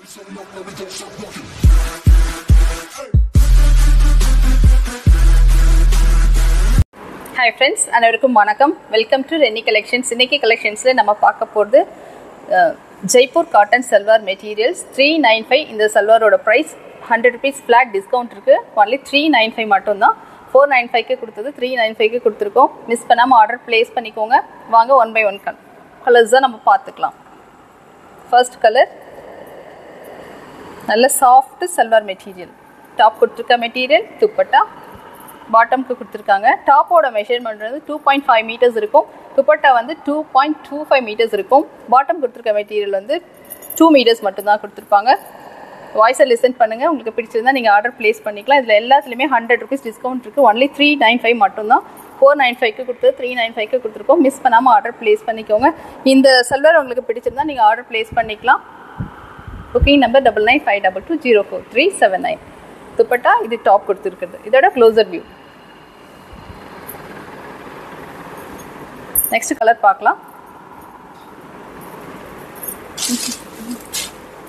Hi friends, அனைவருக்கும் வணக்கம். Welcome to Rennie collections. இன்னைக்கு கலெக்ஷன்ஸ்ல நம்ம பார்க்க போறது ஜெய்ப்பூர் காட்டன் சல்வார் மெட்டீரியல்ஸ் 395. இந்த சல்வாரோட பிரைஸ் 100 rupees ஃபிளாட் டிஸ்கவுண்ட் இருக்கு. ஒன்லி 395 மட்டும் தான். 495 க்கு கொடுத்தது 395 க்கு கொடுத்துருக்கோம். மிஸ் பண்ணாம ஆர்டர் பிளேஸ் பண்ணிக்கோங்க. வாங்க ஒன் பை ஒன் கலர்ஸ் தான் நம்ம பார்த்துக்கலாம். ஃபர்ஸ்ட் கலர் நல்ல சாஃப்ட் சல்வார் மெட்டீரியல். டாப் கொடுத்துருக்க மெட்டீரியல், துப்பட்டா பாட்டம்க்கு கொடுத்துருக்காங்க. டாப்போட மெஷர்மெண்ட் வந்து 2.5 மீட்டர்ஸ் இருக்கும். துப்பட்டா வந்து 2.25 மீட்டர்ஸ் இருக்கும். பாட்டம் கொடுத்துருக்க மெட்டீரியல் வந்து 2 மீட்டர்ஸ் மட்டும்தான் கொடுத்துருப்பாங்க. வாய்ஸை லிசன் பண்ணுங்கள். உங்களுக்கு பிடிச்சிருந்தா நீங்கள் ஆர்டர் ப்ளேஸ் பண்ணிக்கலாம். இதில் எல்லாத்துலேயுமே 100 rupees டிஸ்கவுண்ட் இருக்குது. ஒன்லி 395 மட்டும்தான். 495 கொடுத்து 395 கொடுத்துருக்கோம். மிஸ் பண்ணாமல் ஆர்டர் ப்ளேஸ் பண்ணிக்கோங்க. இந்த சல்வார் உங்களுக்கு பிடிச்சிருந்தா நீங்கள் ஆர்டர் ப்ளேஸ் பண்ணிக்கலாம். Booking number 9952204379. துப்பட்டா இது டாப் கொடுத்துருக்குது. இதோட க்ளோசர் வியூ. நெக்ஸ்ட் கலர் பார்க்கலாம்.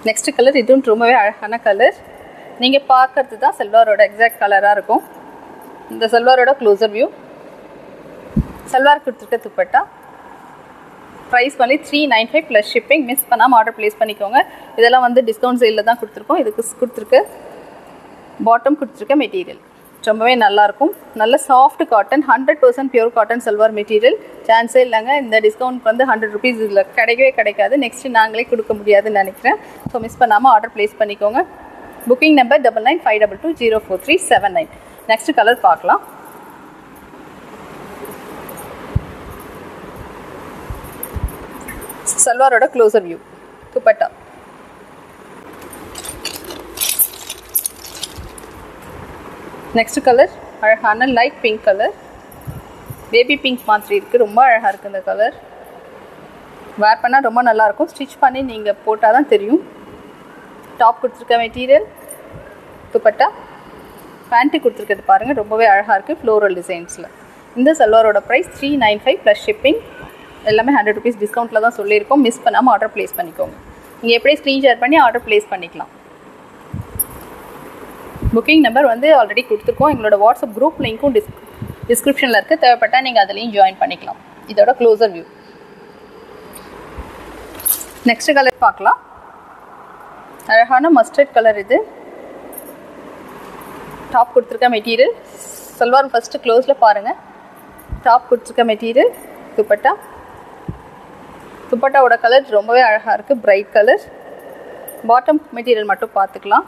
நெக்ஸ்ட் கலர் இதுவும் ரொம்பவே அழகான கலர். நீங்கள் பார்க்கறது தான் சல்வாரோட எக்ஸாக்ட் கலராக இருக்கும். இந்த சல்வாரோட க்ளோசர் வியூ. சல்வார் கொடுத்துருக்க துப்பட்டா ப்ரைஸ் வந்து 395 ப்ளஸ் ஷிப்பிங். மிஸ் பண்ணாமல் ஆர்டர் ப்ளேஸ் பண்ணிக்கோங்க. இதெல்லாம் வந்து டிஸ்கவுண்ட் சேலில் தான் கொடுத்துருக்கோம். இதுக்கு கொடுத்துருக்கு பாட்டம் கொடுத்துருக்க மெட்டீரியல் ரொம்பவே நல்லாயிருக்கும். நல்ல soft cotton, 100% pure cotton salwar material. சான்ஸே இல்லைங்க. இந்த டிஸ்கவுண்ட் வந்து 100 rupees இதில் கிடைக்கவே கிடைக்காது. நெக்ஸ்ட்டு நாங்களே கொடுக்க முடியாதுன்னு நினைக்கிறேன். ஸோ மிஸ் பண்ணாமல் ஆர்டர் ப்ளேஸ் பண்ணிக்கோங்க. Booking number 9952204379. நெக்ஸ்ட் கலர் பார்க்கலாம். சல்வாரோட closer view. Dupatta next colour அழகான light pink colour. Baby pink மாதிரி இருக்குது. ரொம்ப அழகாக இருக்குது இந்த கலர். வேர் பண்ணால் ரொம்ப நல்லாயிருக்கும். ஸ்டிச் பண்ணி நீங்கள் போட்டால் தான் தெரியும். டாப் கொடுத்துருக்க மெட்டீரியல், துப்பட்டா, பேண்ட்டு கொடுத்துருக்கிறது பாருங்கள் ரொம்பவே அழகாக இருக்குது ஃப்ளோரல் டிசைன்ஸில். இந்த சல்வாரோட ப்ரைஸ் 395 ப்ளஸ் ஷிப்பிங். எல்லாமே 100 rupees டிஸ்கவுண்ட்டில் தான் சொல்லியிருக்கோம். மிஸ் பண்ணாமல் ஆர்டர் ப்ளேஸ் பண்ணிக்கோங்க. நீங்கள் எப்படியே ஸ்க்ரீன் ஷேர் பண்ணி ஆர்டர் ப்ளேஸ் பண்ணிக்கலாம். புக்கிங் நம்பர் வந்து ஆல்ரெடி கொடுத்துருக்கோம். எங்களோட வாட்ஸ்அப் குரூப் லிங்க்கும் டிஸ்கிரிப்ஷனில் இருக்குது. தேவைப்பட்டால் நீங்கள் அதுலேயும் ஜாயின் பண்ணிக்கலாம். இதோட க்ளோசர் வியூ. நெக்ஸ்ட் கலர் பார்க்கலாம். அழகான மஸ்டர்ட் கலர் இது. டாப் கொடுத்துருக்க மெட்டீரியல். சல்வார் ஃபஸ்ட்டு க்ளோஸில் பாருங்கள். டாப் கொடுத்துருக்க மெட்டீரியல், துப்பட்டா. துப்பட்டாவோட கலர் ரொம்பவே அழகாக இருக்குது, பிரைட் கலர். பாட்டம் மெட்டீரியல் மட்டும் பார்த்துக்கலாம்.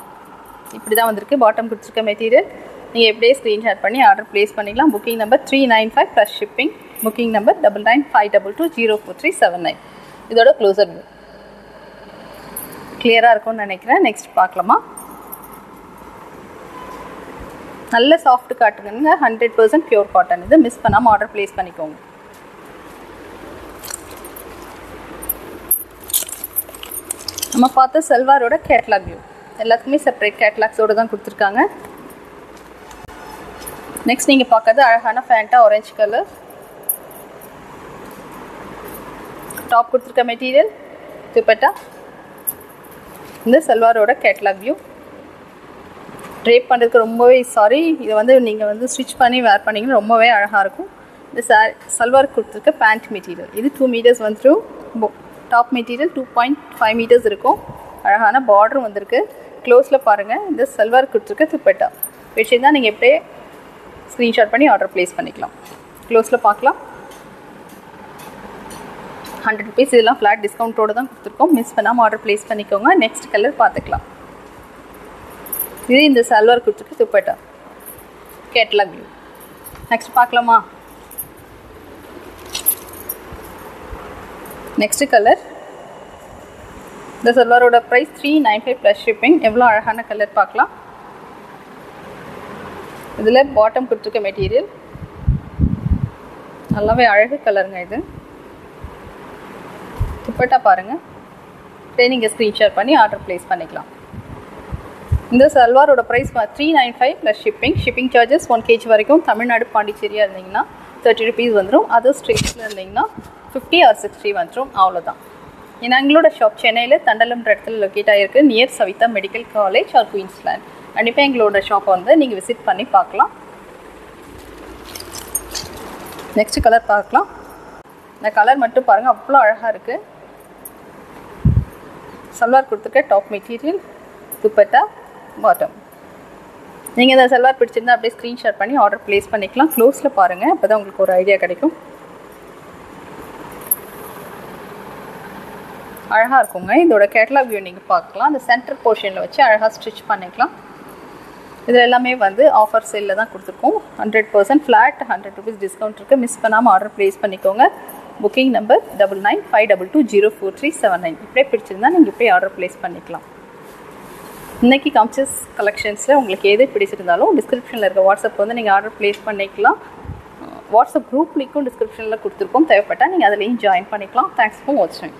இப்படி தான் வந்திருக்கு பாட்டம் கொடுத்துருக்க மெட்டீரியல். நீங்கள் எப்படியே ஸ்க்ரீன்ஷாட் பண்ணி ஆர்டர் ப்ளேஸ் பண்ணிக்கலாம். Booking number 395 plus shipping. Booking number 9952204379. இதோட க்ளோசர் வியூ. கிளியராக இருக்கும்னு நினைக்கிறேன். நெக்ஸ்ட் பார்க்கலாமா. நல்ல சாஃப்ட் காட்டுங்க. 100% பியூர் காட்டன். இது மிஸ் பண்ணாமல் ஆர்டர் ப்ளேஸ் பண்ணிக்கோங்க. நம்ம பார்த்த சல்வாரோட கேட்லாக் வியூ. எல்லாத்துக்குமே செப்பரேட் கேட்லாக்ஸோடு தான் கொடுத்துருக்காங்க. நெக்ஸ்ட் நீங்கள் பார்க்கறது அழகான ஃபேண்டா ஆரஞ்சு கலர். டாப் கொடுத்துருக்க மெட்டீரியல், துப்பட்டா. இந்த சல்வாரோட கேட்லாக் வியூ. ட்ரேப் பண்ணுறதுக்கு ரொம்பவே இதை வந்து நீங்கள் வந்து ஸ்டிச் பண்ணி வேர் பண்ணிங்கன்னா ரொம்பவே அழகாக இருக்கும். இந்த சல்வார் கொடுத்துருக்க பேண்ட் மெட்டீரியல் இது 2 மீட்டர்ஸ் வந்துடும். டாப் மெட்டீரியல் 2.5 மீட்டர்ஸ் இருக்கும். அழகான பார்டர் வந்திருக்கு. க்ளோஸில் பாருங்கள். இந்த சல்வார் கொடுத்துருக்க துப்பட்டா வச்சுருந்தால் நீங்கள் எப்படியே ஸ்க்ரீன்ஷாட் பண்ணி ஆர்டர் ப்ளேஸ் பண்ணிக்கலாம். க்ளோஸில் பார்க்கலாம். 100 rupees இதெல்லாம் ஃப்ளாட் டிஸ்கவுண்ட்டோடு தான் கொடுத்துருக்கோம். மிஸ் பண்ணாமல் ஆர்டர் ப்ளேஸ் பண்ணிக்கோங்க. நெக்ஸ்ட் கலர் பார்த்துக்கலாம். இது இந்த சல்வார் கொடுத்துருக்க துப்பட்டா கேட்லாக் வியூ. நெக்ஸ்ட் பார்க்கலாமா. Next colour. இந்த சல்வாரோட ப்ரைஸ் 395 ப்ளஸ் ஷிப்பிங். எவ்வளோ அழகான கலர் பார்க்கலாம். இதில் பாட்டம் கொடுத்துருக்க மெட்டீரியல் நல்லாவே அழகு கலருங்க இது. துப்பட்டா பாருங்கள். நீங்கள் ஸ்க்ரீன்ஷாட் பண்ணி ஆர்டர் ப்ளேஸ் பண்ணிக்கலாம். இந்த சல்வாரோட price 395 plus shipping. Shipping charges 1 kg வரைக்கும். தமிழ்நாடு பாண்டிச்சேரியாக இருந்தீங்கன்னா 30 rupees வந்துடும். அதர் ஸ்டேட்ஸில் இருந்தீங்கன்னா 50 or 60 வந்துடும். அவ்வளோதான். எங்களோட ஷாப் சென்னையில் தண்டலம்ன்ற இடத்துல லொக்கேட் ஆகிருக்கு, near Saveetha medical college or Queensland. கண்டிப்பாக எங்களோட ஷாப்பை வந்து நீங்கள் விசிட் பண்ணி பார்க்கலாம். நெக்ஸ்ட் கலர் பார்க்கலாம். இந்த கலர் மட்டும் பாருங்கள், அவ்வளோ அழகாக இருக்குது. சல்வார் கொடுத்துருக்க டாப் மெட்டீரியல், துப்பட்டா, பாட்டம். நீங்கள் இந்த சல்வார் பிடிச்சிருந்தா அப்படியே ஸ்க்ரீன்ஷாட் பண்ணி ஆர்டர் ப்ளேஸ் பண்ணிக்கலாம். க்ளோஸில் பாருங்கள், அப்போ தான் உங்களுக்கு ஒரு ஐடியா கிடைக்கும். அழகாக இருக்குங்க. இதோட கேட்டலாக் வியூ நீங்கள் பார்க்கலாம். அந்த சென்டர் போர்ஷனில் வச்சு அழகாக ஸ்டிச் பண்ணிக்கலாம். இதில் எல்லாமே வந்து ஆஃபர் சேலில் தான் கொடுத்துருக்கோம். 100% ஃப்ளாட், 100 rupees டிஸ்கவுண்ட் இருக்குது. மிஸ் பண்ணாமல் ஆர்டர் ப்ளேஸ் பண்ணிக்கோங்க. Booking number 9952220439. இப்படியே பிடிச்சிருந்தா நீங்கள் இப்படியே ஆர்டர் ப்ளேஸ் பண்ணிக்கலாம். இன்றைக்கி காமிச்சஸ் கலெக்ஷன்ஸில் உங்களுக்கு எது பிடிச்சிருந்தாலும் டிஸ்கிரிப்ஷனில் இருக்க வாட்ஸ்அப் வந்து நீங்கள் ஆர்டர் ப்ளேஸ் பண்ணிக்கலாம். வாட்ஸ்அப் குரூப் லிங்க்கும் டிஸ்கிரிப்ஷனில் கொடுத்துருக்கோம். தேவைப்பட்டால் நீங்கள் அதிலையும் ஜாயின் பண்ணிக்கலாம். தேங்க்ஸ் ஃபார் வாட்சிங்.